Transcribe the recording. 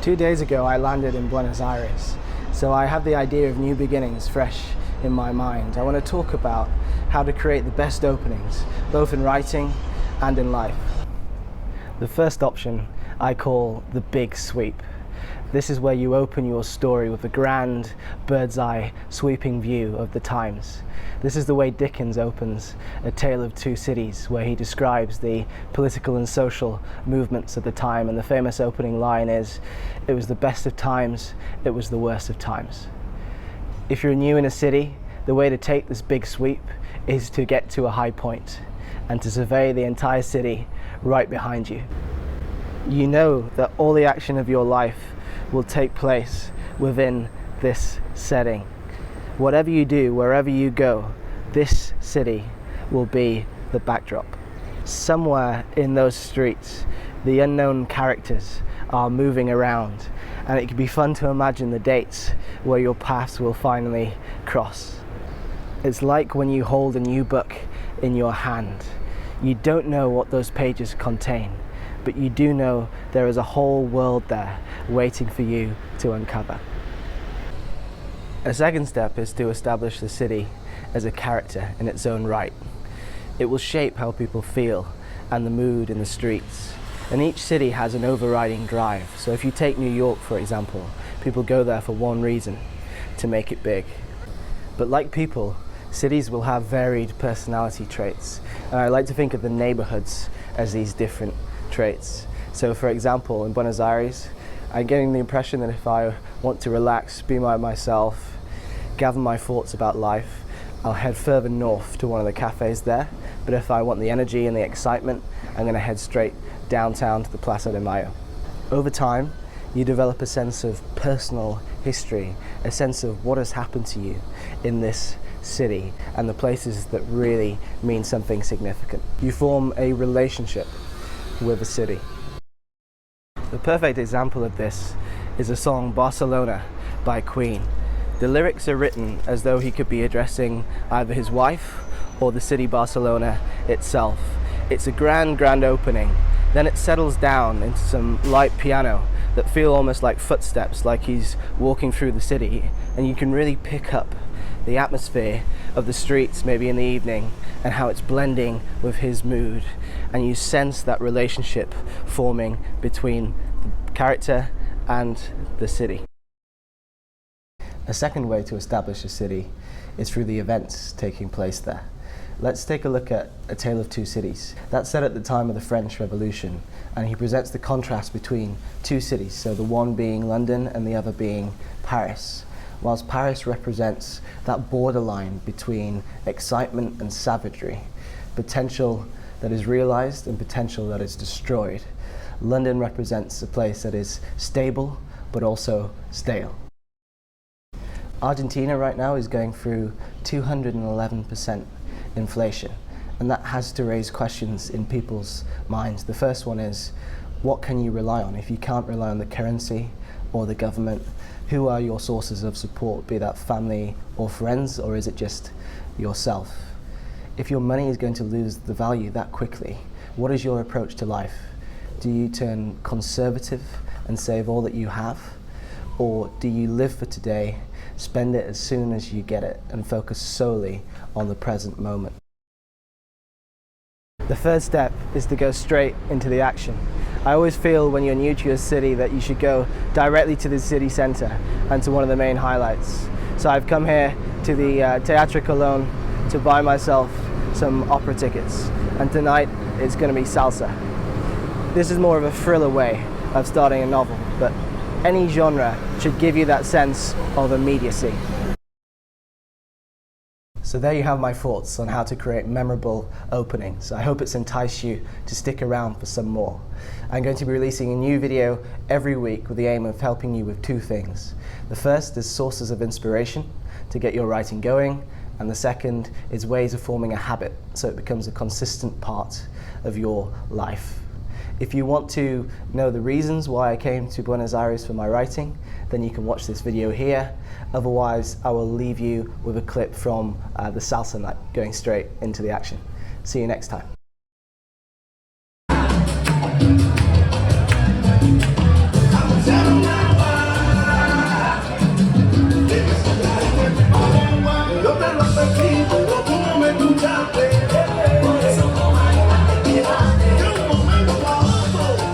2 days ago I landed in Buenos Aires, so I have the idea of new beginnings fresh in my mind. I want to talk about how to create the best openings, both in writing and in life. The first option I call the big sweep. This is where you open your story with a grand bird's eye sweeping view of the times. This is the way Dickens opens A Tale of Two Cities, where he describes the political and social movements of the time, and the famous opening line is, "It was the best of times, it was the worst of times." If you're new in a city, the way to take this big sweep is to get to a high point and to survey the entire city right behind you. You know that all the action of your life will take place within this setting. Whatever you do, wherever you go, this city will be the backdrop. Somewhere in those streets, the unknown characters are moving around, and it can be fun to imagine the dates where your paths will finally cross. It's like when you hold a new book in your hand. You don't know what those pages contain, but you do know there is a whole world there waiting for you to uncover. A second step is to establish the city as a character in its own right. It will shape how people feel and the mood in the streets. And each city has an overriding drive. So if you take New York, for example, people go there for one reason: to make it big. But like people, cities will have varied personality traits. And I like to think of the neighborhoods as these different traits. So for example, in Buenos Aires, I'm getting the impression that if I want to relax, be by myself, gather my thoughts about life, I'll head further north to one of the cafes there. But if I want the energy and the excitement, I'm going to head straight downtown to the Plaza de Mayo. Over time, you develop a sense of personal history, a sense of what has happened to you in this city and the places that really mean something significant. You form a relationship with a city. The perfect example of this is the song Barcelona by Queen. The lyrics are written as though he could be addressing either his wife or the city Barcelona itself. It's a grand opening. Then it settles down into some light piano that feel almost like footsteps, like he's walking through the city, and you can really pick up the atmosphere of the streets maybe in the evening and how it's blending with his mood, and you sense that relationship forming between the character and the city. A second way to establish a city is through the events taking place there. Let's take a look at A Tale of Two Cities. That's set at the time of the French Revolution, and he presents the contrast between two cities, so the one being London and the other being Paris. Whilst Paris represents that borderline between excitement and savagery, potential that is realized and potential that is destroyed, London represents a place that is stable but also stale. Argentina right now is going through 211% inflation, and that has to raise questions in people's minds. The first one is, what can you rely on? If you can't rely on the currency or the government, who are your sources of support, be that family or friends, or is it just yourself? If your money is going to lose the value that quickly, what is your approach to life? Do you turn conservative and save all that you have? Or do you live for today, spend it as soon as you get it, and focus solely on the present moment? The third step is to go straight into the action. I always feel when you're new to your city that you should go directly to the city centre and to one of the main highlights. So I've come here to the Teatro Colón to buy myself some opera tickets, and tonight it's going to be salsa. This is more of a thriller way of starting a novel, but any genre should give you that sense of immediacy. So there you have my thoughts on how to create memorable openings. I hope it's enticed you to stick around for some more. I'm going to be releasing a new video every week with the aim of helping you with two things. The first is sources of inspiration to get your writing going, and the second is ways of forming a habit so it becomes a consistent part of your life. If you want to know the reasons why I came to Buenos Aires for my writing, then you can watch this video here. Otherwise, I will leave you with a clip from the salsa night, going straight into the action. See you next time.